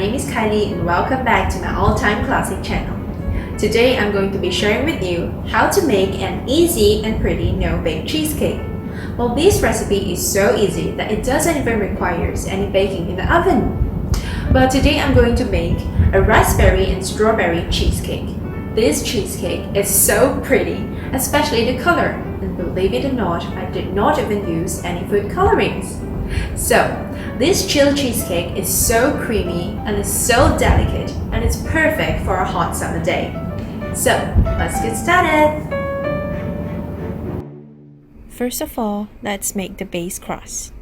name is Kylie and welcome back to my all-time classic channel. Today I'm going to be sharing with you how to make an easy and pretty no-bake cheesecake. Well, this recipe is so easy that it doesn't even require any baking in the oven. But today I'm going to make a raspberry and strawberry cheesecake. This cheesecake is so pretty, especially the color, and believe it or not, I did not even use any food colorings. So, this chilled cheesecake is so creamy and is so delicate and it's perfect for a hot summer day. So, let's get started! First of all, let's make the base crust.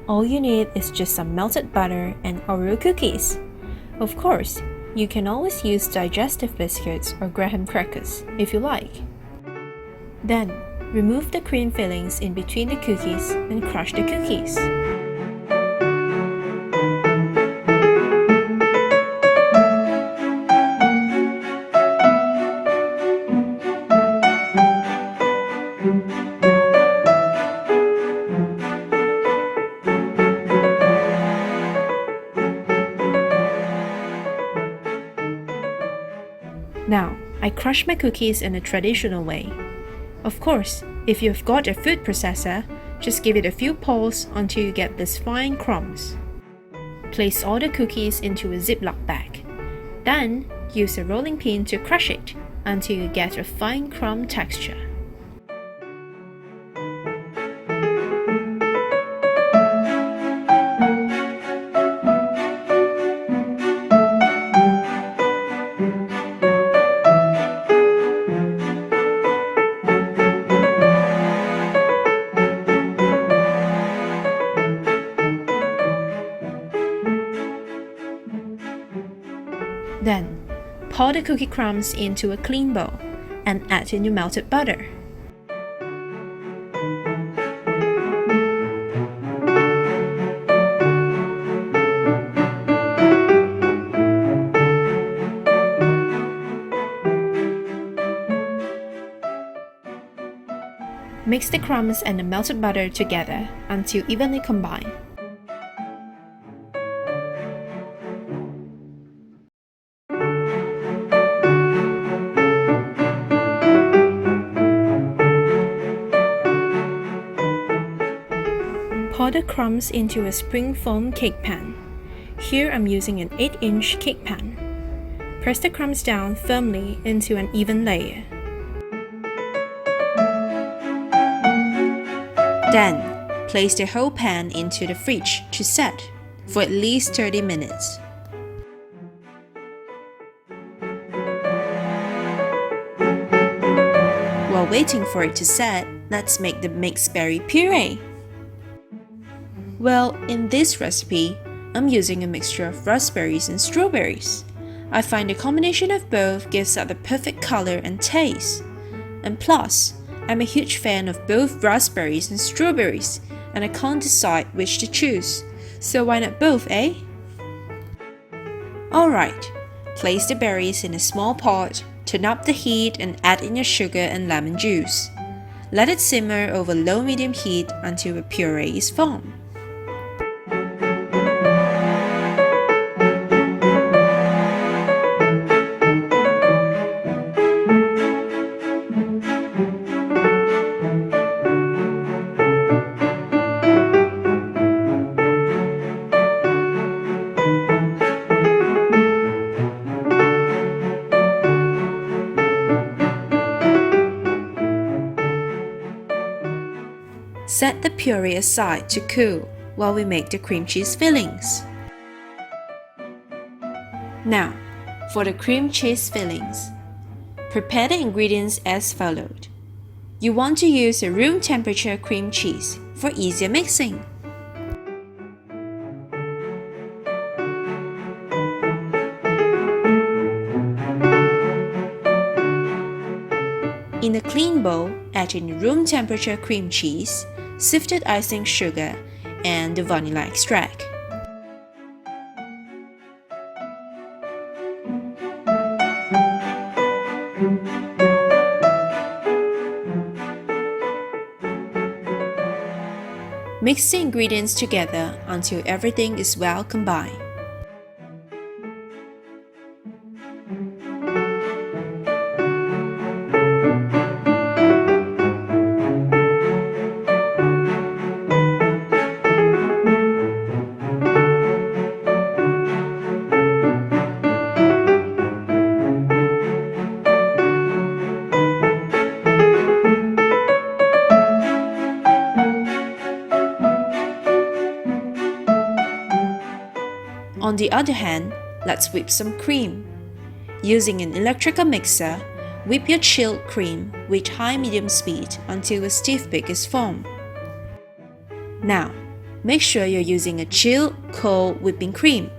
All you need is just some melted butter and oreo cookies. Of course, you can always use digestive biscuits or graham crackers if you like. Then, remove the cream fillings in between the cookies and crush the cookies. Now, I crush my cookies in a traditional way. Of course, if you've got a food processor, just give it a few pulls until you get these fine crumbs. Place all the cookies into a Ziploc bag. Then, use a rolling pin to crush it until you get a fine crumb texture. Then, pour the cookie crumbs into a clean bowl and add in your melted butter. Mix the crumbs and the melted butter together until evenly combined. Pour the crumbs into a spring foam cake pan. Here I'm using an 8-inch cake pan. Press the crumbs down firmly into an even layer. Then, place the whole pan into the fridge to set for at least 30 minutes. While waiting for it to set, let's make the mixed berry puree. Well, in this recipe, I'm using a mixture of raspberries and strawberries. I find the combination of both gives out the perfect color and taste. And plus, I'm a huge fan of both raspberries and strawberries, and I can't decide which to choose. So why not both, eh? Alright, place the berries in a small pot, turn up the heat and add in your sugar and lemon juice. Let it simmer over low-medium heat until the puree is formed. Set the puree aside to cool while we make the cream cheese fillings. Now, for the cream cheese fillings, prepare the ingredients as followed. You want to use a room temperature cream cheese for easier mixing. In a clean bowl, add in room temperature cream cheese, sifted icing sugar, and the vanilla extract. Mix the ingredients together until everything is well combined. the other hand, let's whip some cream. Using an electrical mixer, whip your chilled cream with high-medium speed until a stiff peak is formed. Now, make sure you're using a chilled, cold whipping cream.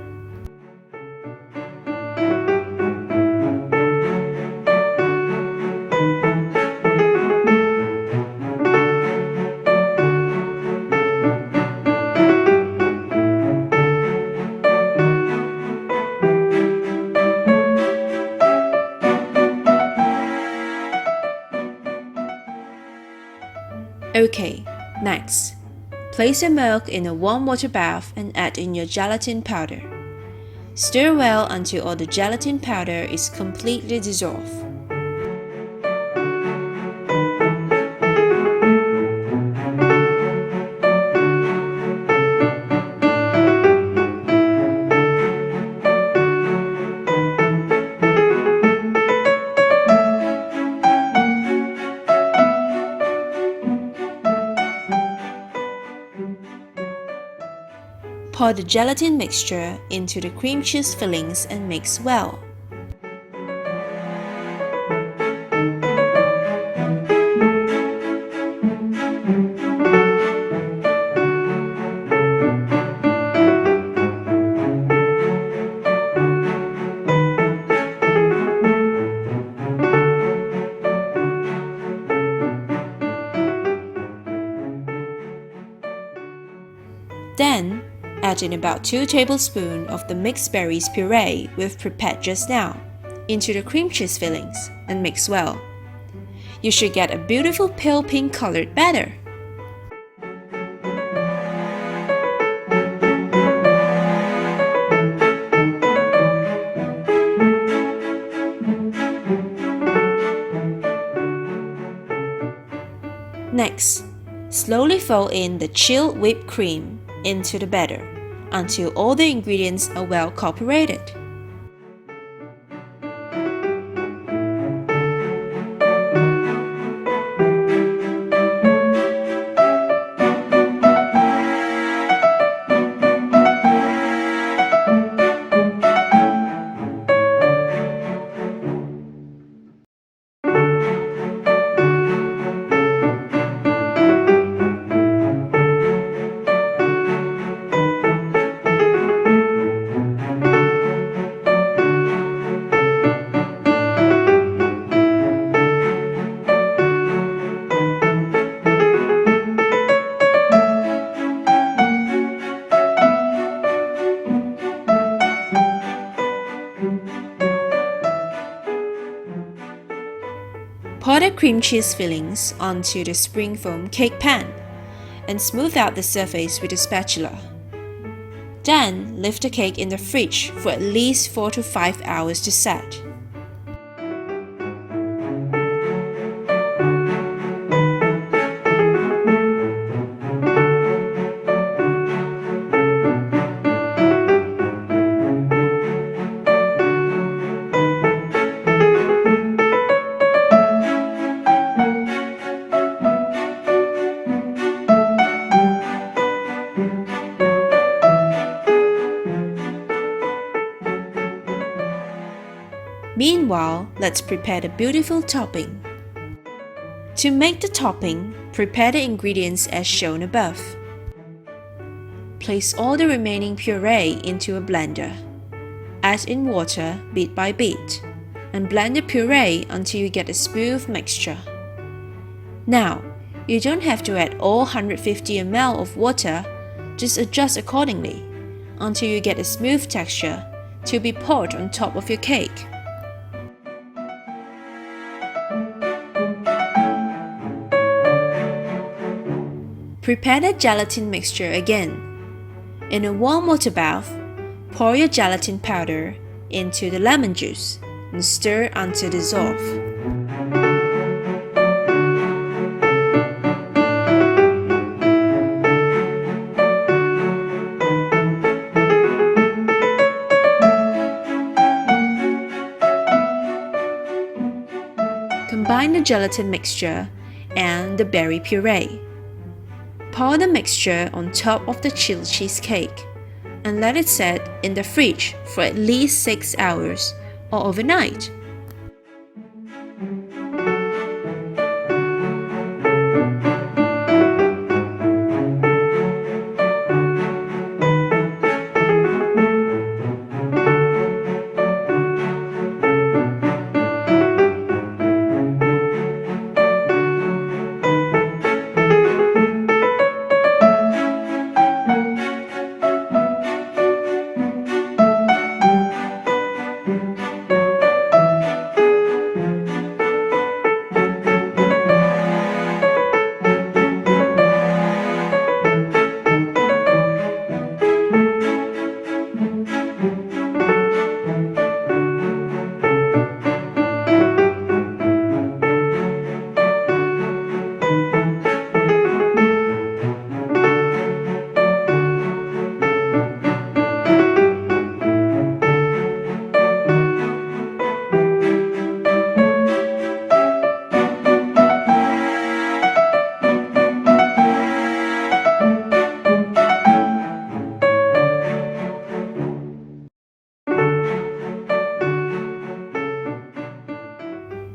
Okay, next, place your milk in a warm water bath and add in your gelatin powder. Stir well until all the gelatin powder is completely dissolved. Pour the gelatin mixture into the cream cheese fillings and mix well. Then, add in about 2 tablespoons of the mixed berries puree we've prepared just now into the cream cheese fillings and mix well. You should get a beautiful pale pink colored batter. Next, slowly fold in the chilled whipped cream into the batter until all the ingredients are well cooperated. Pour the cream cheese fillings onto the spring foam cake pan and smooth out the surface with a spatula. Then, leave the cake in the fridge for at least 4 to 5 hours to set. Meanwhile, let's prepare the beautiful topping. To make the topping, prepare the ingredients as shown above. Place all the remaining puree into a blender. Add in water bit by bit, and blend the puree until you get a smooth mixture. Now, you don't have to add all 150 ml of water, just adjust accordingly until you get a smooth texture to be poured on top of your cake. Prepare the gelatin mixture again. In a warm water bath, pour your gelatin powder into the lemon juice and stir until dissolved. Combine the gelatin mixture and the berry puree. Pour the mixture on top of the chilled cheesecake, and let it set in the fridge for at least 6 hours or overnight.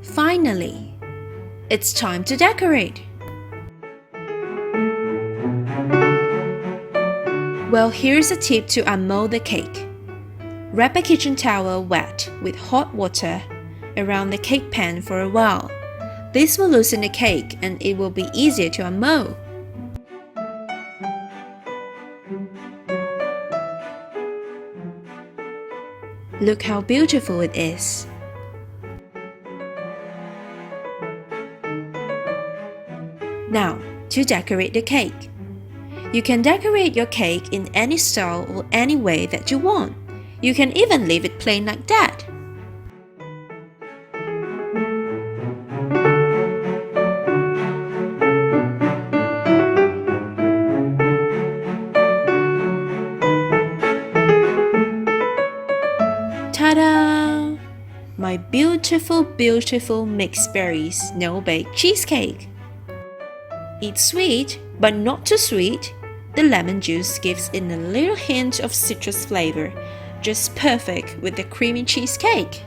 Finally, it's time to decorate. Well, here's a tip to unmold the cake. Wrap a kitchen towel wet with hot water around the cake pan for a while. This will loosen the cake and it will be easier to unmold. Look how beautiful it is. Now, to decorate the cake. You can decorate your cake in any style or any way that you want. You can even leave it plain like that. Ta-da! My beautiful, beautiful mixed berries no-bake cheesecake. It's sweet, but not too sweet. The lemon juice gives it a little hint of citrus flavor, just perfect with the creamy cheesecake.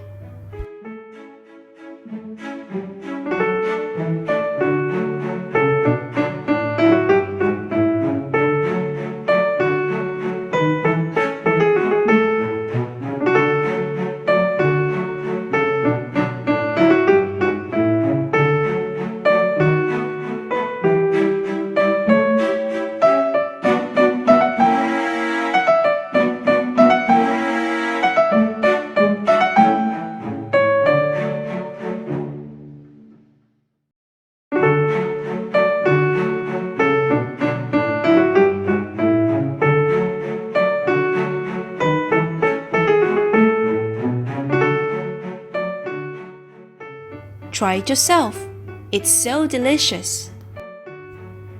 Try it yourself. It's so delicious.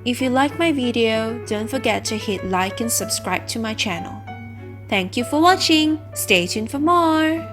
If you like my video, don't forget to hit like and subscribe to my channel. Thank you for watching. Stay tuned for more.